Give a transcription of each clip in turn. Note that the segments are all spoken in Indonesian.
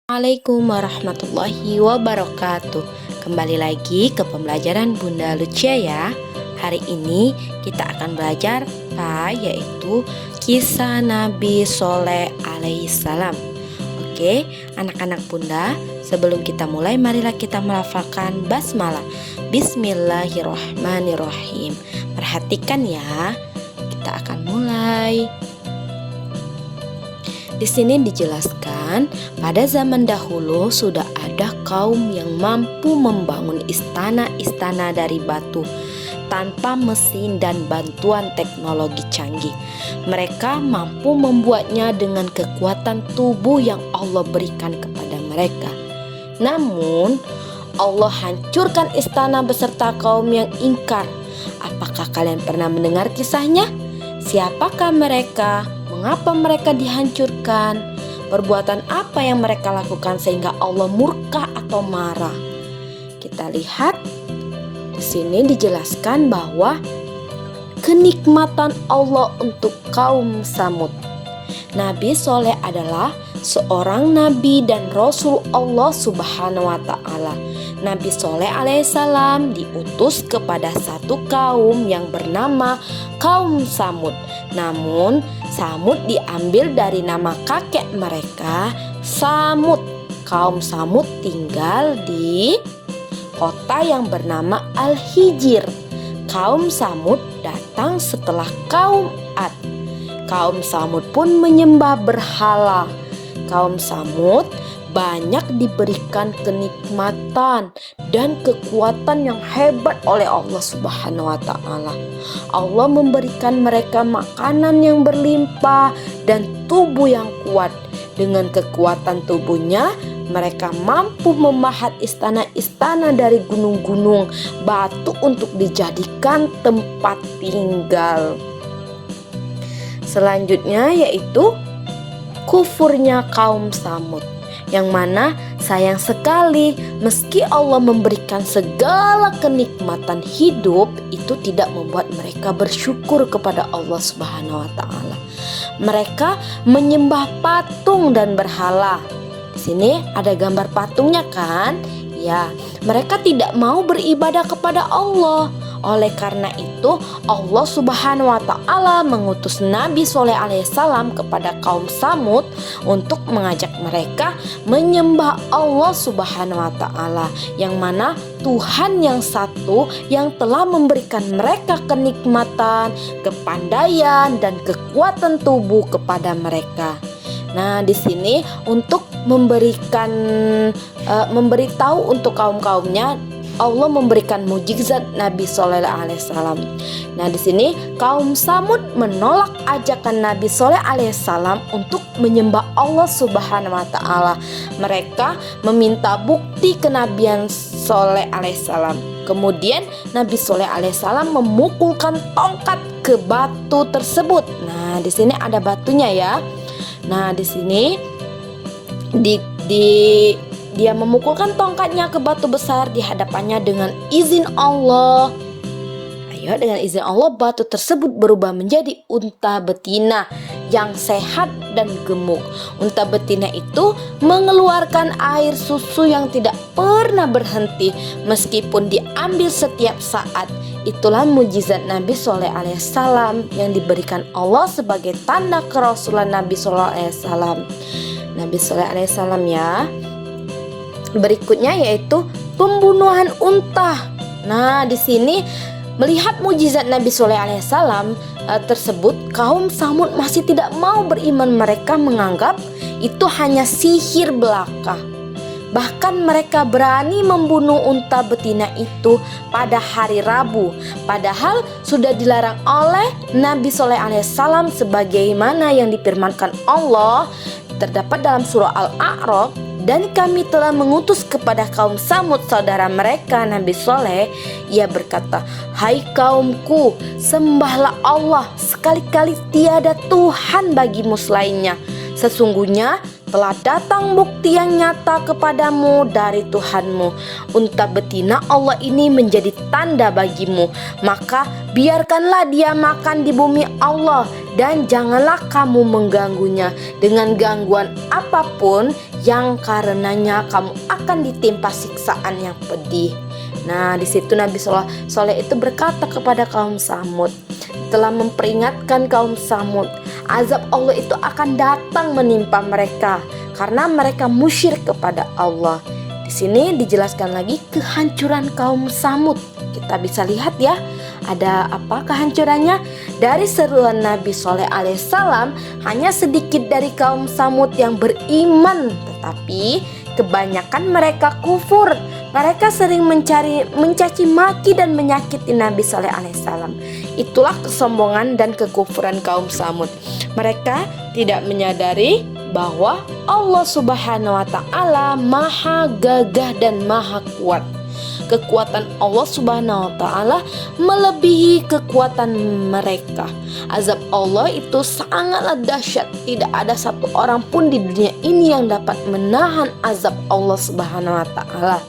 Assalamualaikum warahmatullahi wabarakatuh. Kembali lagi ke pembelajaran Bunda Lucia ya. Hari ini kita akan belajar yaitu kisah Nabi Soleh alaihissalam. Oke, anak-anak Bunda, sebelum kita mulai marilah kita melafalkan basmalah. Bismillahirrahmanirrahim. Perhatikan ya. Kita akan mulai. Di sini dijelaskan, pada zaman dahulu sudah ada kaum yang mampu membangun istana-istana dari batu tanpa mesin dan bantuan teknologi canggih. Mereka mampu membuatnya dengan kekuatan tubuh yang Allah berikan kepada mereka. Namun, Allah hancurkan istana beserta kaum yang ingkar. Apakah kalian pernah mendengar kisahnya? Siapakah mereka? Mengapa mereka dihancurkan? Perbuatan apa yang mereka lakukan sehingga Allah murka atau marah? Kita lihat di sini dijelaskan bahwa kenikmatan Allah untuk kaum Samud. Nabi Soleh adalah seorang nabi dan rasul Allah Subhanahu wa taala. Nabi Soleh alaihissalam diutus kepada satu kaum yang bernama kaum Samud. Namun Samud diambil dari nama kakek mereka, Samud. Kaum Samud tinggal di kota yang bernama Al-Hijr. Kaum Samud datang setelah kaum Ad. Kaum Samud pun menyembah berhala. Kaum Samud banyak diberikan kenikmatan dan kekuatan yang hebat oleh Allah Subhanahu wa taala. Allah memberikan mereka makanan yang berlimpah dan tubuh yang kuat. Dengan kekuatan tubuhnya, mereka mampu memahat istana-istana dari gunung-gunung batu untuk dijadikan tempat tinggal. Selanjutnya yaitu kufurnya kaum Samud, yang mana sayang sekali meski Allah memberikan segala kenikmatan hidup, itu tidak membuat mereka bersyukur kepada Allah Subhanahu wa taala. Mereka menyembah patung dan berhala. Di sini ada gambar patungnya kan? Ya, mereka tidak mau beribadah kepada Allah. Oleh karena itu, Allah Subhanahu wa taala mengutus Nabi Soleh alaihissalam kepada kaum Samud untuk mengajak mereka menyembah Allah Subhanahu wa taala, yang mana Tuhan yang satu yang telah memberikan mereka kenikmatan, kepandaian dan kekuatan tubuh kepada mereka. Nah, di sini untuk memberitahu untuk kaum-kaumnya, Allah memberikan mukjizat Nabi Soleh alaihissalam. Nah, di sini kaum Samud menolak ajakan Nabi Soleh alaihissalam untuk menyembah Allah Subhanahu wa taala. Mereka meminta bukti kenabian Soleh alaihissalam. Kemudian Nabi Soleh alaihissalam memukulkan tongkat ke batu tersebut. Nah, di sini ada batunya ya. Nah, di sini dia memukulkan tongkatnya ke batu besar di hadapannya dengan izin Allah. Dengan izin Allah batu tersebut berubah menjadi unta betina yang sehat dan gemuk. Unta betina itu mengeluarkan air susu yang tidak pernah berhenti meskipun diambil setiap saat. Itulah mukjizat Nabi Soleh alaihissalam yang diberikan Allah sebagai tanda kerasulan Nabi Soleh alaihissalam. Nabi Soleh alaihissalam ya. Berikutnya yaitu pembunuhan unta. Nah, di sini melihat mukjizat Nabi Soleh alaihissalam tersebut, kaum Samud masih tidak mau beriman. Mereka menganggap itu hanya sihir belaka. Bahkan mereka berani membunuh unta betina itu pada hari Rabu, padahal sudah dilarang oleh Nabi Soleh alaihissalam sebagaimana yang difirmankan Allah terdapat dalam surah Al-A'raf. Dan kami telah mengutus kepada kaum Samud saudara mereka Nabi Soleh. Ia berkata, "Hai kaumku, sembahlah Allah, sekali-kali tiada Tuhan bagimu selainnya. Sesungguhnya telah datang bukti yang nyata kepadamu dari Tuhanmu. Unta betina Allah ini menjadi tanda bagimu. Maka biarkanlah dia makan di bumi Allah dan janganlah kamu mengganggunya dengan gangguan apapun yang karenanya kamu akan ditimpa siksaan yang pedih. Nah, di situ Nabi Soleh itu berkata kepada kaum Samud, telah memperingatkan kaum Samud, azab Allah itu akan datang menimpa mereka karena mereka musyrik kepada Allah. Di sini dijelaskan lagi kehancuran kaum Samud. Kita bisa lihat ya, ada apa kehancurannya? Dari seruan Nabi Soleh alaihissalam, hanya sedikit dari kaum Samud yang beriman, tetapi kebanyakan mereka kufur. Mereka sering mencaci maki dan menyakiti Nabi Soleh alaihissalam. Itulah kesombongan dan kekufuran kaum Samud. Mereka tidak menyadari bahwa Allah Subhanahu wa Ta'ala maha gagah dan maha kuat. Kekuatan Allah Subhanahu wa Ta'ala melebihi kekuatan mereka. Azab Allah itu sangatlah dahsyat. Tidak ada satu orang pun di dunia ini yang dapat menahan azab Allah Subhanahu wa Ta'ala.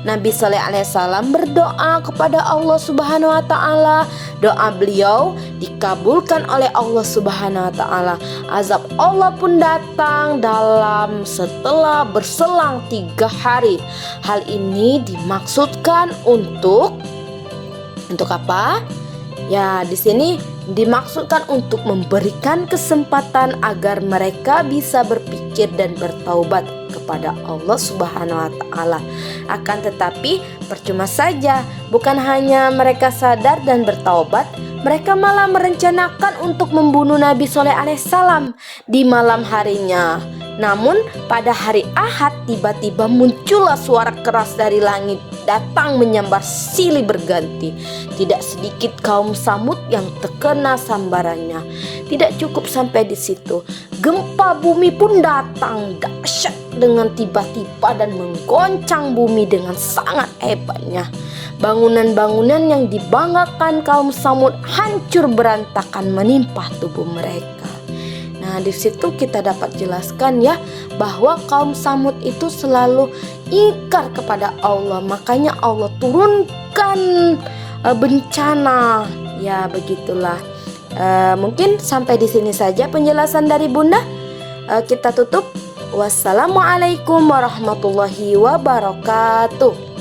Nabi Saleh alaihissalam berdoa kepada Allah Subhanahu wa Ta'ala. Doa beliau dikabulkan oleh Allah Subhanahu wa Ta'ala. Azab Allah pun datang setelah berselang 3 hari. Hal ini dimaksudkan untuk apa? Ya, di sini dimaksudkan untuk memberikan kesempatan agar mereka bisa berpikir dan bertaubat kepada Allah Subhanahu wa Ta'ala. Akan tetapi percuma saja, bukan hanya mereka sadar dan bertaubat, mereka malah merencanakan untuk membunuh Nabi Soleh alaihissalam di malam harinya. Namun pada hari Ahad tiba-tiba muncullah suara keras dari langit, datang menyambar silih berganti. Tidak sedikit kaum Samud yang terkena sambarannya. Tidak cukup sampai di situ, gempa bumi pun datang dahsyat dengan tiba-tiba dan menggoncang bumi dengan sangat hebatnya. Bangunan-bangunan yang dibanggakan kaum Samud hancur berantakan menimpa tubuh mereka. Nah, di situ kita dapat jelaskan ya bahwa kaum Samud itu selalu ingkar kepada Allah. Makanya Allah turunkan bencana. Ya, begitulah. Mungkin sampai di sini saja penjelasan dari Bunda. Kita tutup. Wassalamualaikum warahmatullahi wabarakatuh.